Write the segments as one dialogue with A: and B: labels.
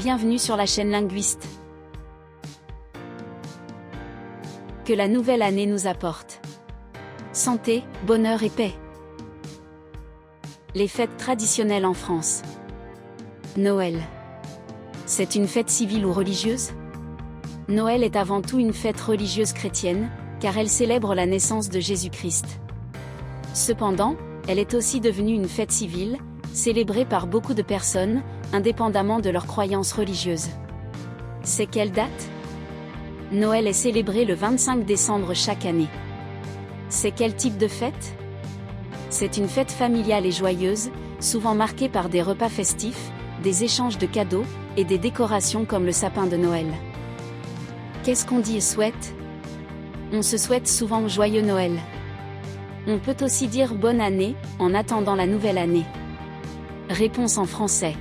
A: Bienvenue sur la chaîne Linguiste. Que la nouvelle année nous apporte santé, bonheur et paix. Les fêtes traditionnelles en France. Noël. C'est une fête civile ou religieuse? Noël est avant tout une fête religieuse chrétienne, car elle célèbre la naissance de Jésus-Christ. Cependant, elle est aussi devenue une fête civile, célébrée par beaucoup de personnes, indépendamment de leurs croyances religieuses. C'est quelle date? Noël est célébré le 25 décembre chaque année. C'est quel type de fête? C'est une fête familiale et joyeuse, souvent marquée par des repas festifs, des échanges de cadeaux, et des décorations comme le sapin de Noël. Qu'est-ce qu'on dit et souhaite? On se souhaite souvent joyeux Noël. On peut aussi dire bonne année, en attendant la nouvelle année. Réponse en français.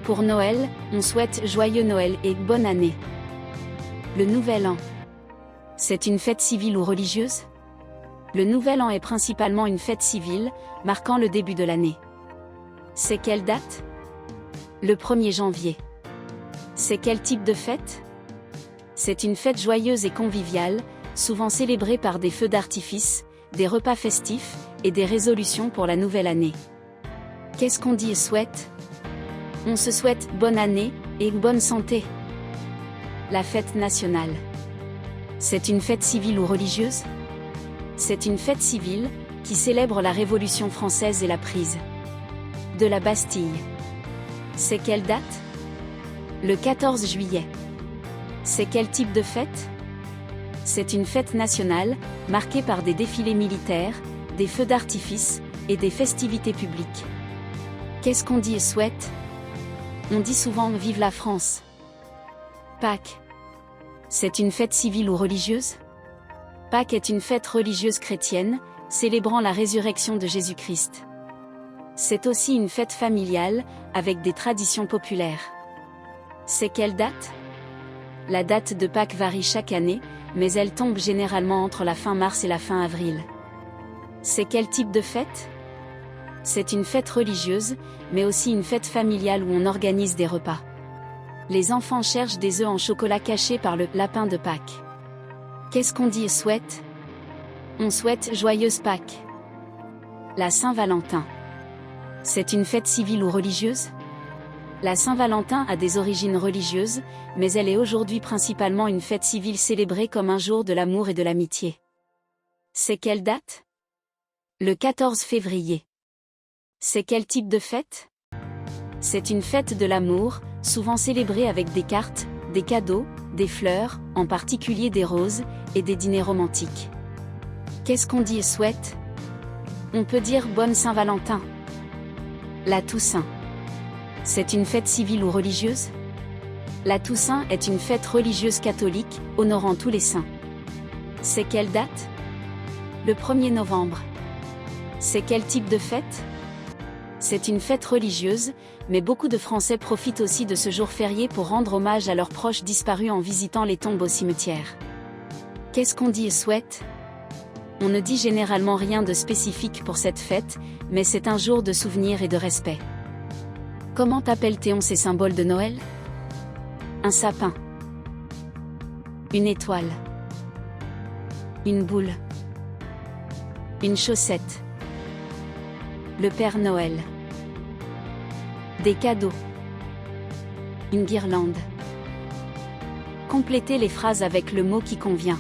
A: Pour Noël, on souhaite joyeux Noël et bonne année. Le Nouvel An. C'est une fête civile ou religieuse? Le Nouvel An est principalement une fête civile, marquant le début de l'année. C'est quelle date? Le 1er janvier. C'est quel type de fête? C'est une fête joyeuse et conviviale, souvent célébrée par des feux d'artifice, des repas festifs, et des résolutions pour la nouvelle année. Qu'est-ce qu'on dit et souhaite? On se souhaite bonne année, et bonne santé. La fête nationale. C'est une fête civile ou religieuse? C'est une fête civile, qui célèbre la Révolution française et la prise de la Bastille. C'est quelle date? Le 14 juillet. C'est quel type de fête? C'est une fête nationale, marquée par des défilés militaires, des feux d'artifice, et des festivités publiques. Qu'est-ce qu'on dit et souhaite? On dit souvent « Vive la France ». Pâques. C'est une fête civile ou religieuse? Pâques est une fête religieuse chrétienne, célébrant la résurrection de Jésus-Christ. C'est aussi une fête familiale, avec des traditions populaires. C'est quelle date? La date de Pâques varie chaque année, mais elle tombe généralement entre la fin mars et la fin avril. C'est quel type de fête? C'est une fête religieuse, mais aussi une fête familiale où on organise des repas. Les enfants cherchent des œufs en chocolat cachés par le lapin de Pâques. Qu'est-ce qu'on dit et souhaite? On souhaite joyeuse Pâques. La Saint-Valentin. C'est une fête civile ou religieuse? La Saint-Valentin a des origines religieuses, mais elle est aujourd'hui principalement une fête civile célébrée comme un jour de l'amour et de l'amitié. C'est quelle date? Le 14 février. C'est quel type de fête? C'est une fête de l'amour, souvent célébrée avec des cartes, des cadeaux, des fleurs, en particulier des roses, et des dîners romantiques. Qu'est-ce qu'on dit et souhaite? On peut dire bonne Saint-Valentin. La Toussaint. C'est une fête civile ou religieuse? La Toussaint est une fête religieuse catholique, honorant tous les saints. C'est quelle date? Le 1er novembre. C'est quel type de fête? C'est une fête religieuse, mais beaucoup de Français profitent aussi de ce jour férié pour rendre hommage à leurs proches disparus en visitant les tombes au cimetière. Qu'est-ce qu'on dit et souhaite? On ne dit généralement rien de spécifique pour cette fête, mais c'est un jour de souvenir et de respect. Comment appelle-t-on ces symboles de Noël? Un sapin. Une étoile. Une boule. Une chaussette. Le Père Noël. Des cadeaux. Une guirlande. Complétez les phrases avec le mot qui convient.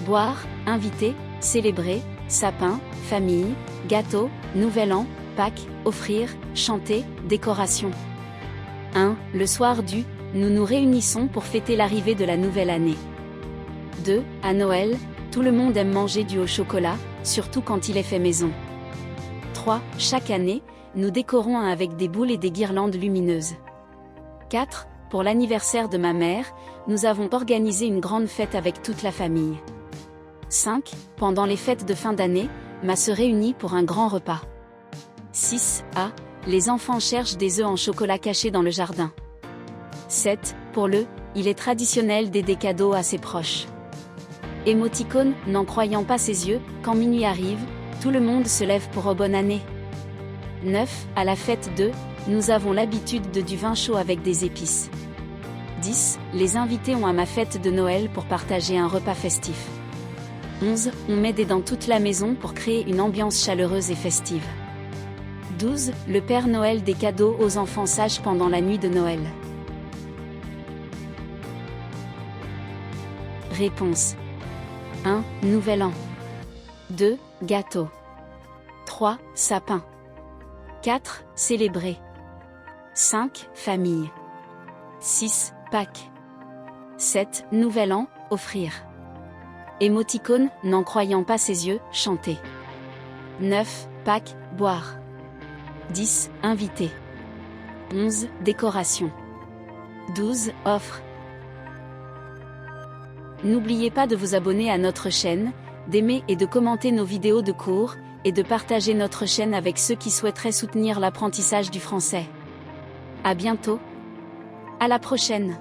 A: Boire, inviter, célébrer, sapin, famille, gâteau, nouvel an, Pâques, offrir, chanter, décoration. 1. Le soir du « Nous nous réunissons pour fêter l'arrivée de la nouvelle année ». 2. À Noël, tout le monde aime manger du au chocolat, surtout quand il est fait maison. 3. Chaque année, nous décorons avec des boules et des guirlandes lumineuses. 4. Pour l'anniversaire de ma mère, nous avons organisé une grande fête avec toute la famille. 5. Pendant les fêtes de fin d'année, ma se réunit pour un grand repas. 6. Les enfants cherchent des œufs en chocolat cachés dans le jardin. 7. Pour le « Il est traditionnel d'aider cadeaux à ses proches ». Émoticône, n'en croyant pas ses yeux, quand minuit arrive, tout le monde se lève pour « bonne année ». 9. À la fête de, nous avons l'habitude de du vin chaud avec des épices. 10. Les invités ont à ma fête de Noël pour partager un repas festif. 11. On met des dans toute la maison pour créer une ambiance chaleureuse et festive. 12. Le Père Noël des cadeaux aux enfants sages pendant la nuit de Noël. Réponse. 1. Nouvel an. 2. Gâteau. 3. Sapin. 4. Célébrer. 5. Famille. 6. Pâques. 7. Nouvel an, offrir. Émoticône, n'en croyant pas ses yeux, chanter. 9. Pâques, boire. 10. Invité. 11. Décoration. 12. Offre. N'oubliez pas de vous abonner à notre chaîne, d'aimer et de commenter nos vidéos de cours, et de partager notre chaîne avec ceux qui souhaiteraient soutenir l'apprentissage du français. À bientôt. À la prochaine.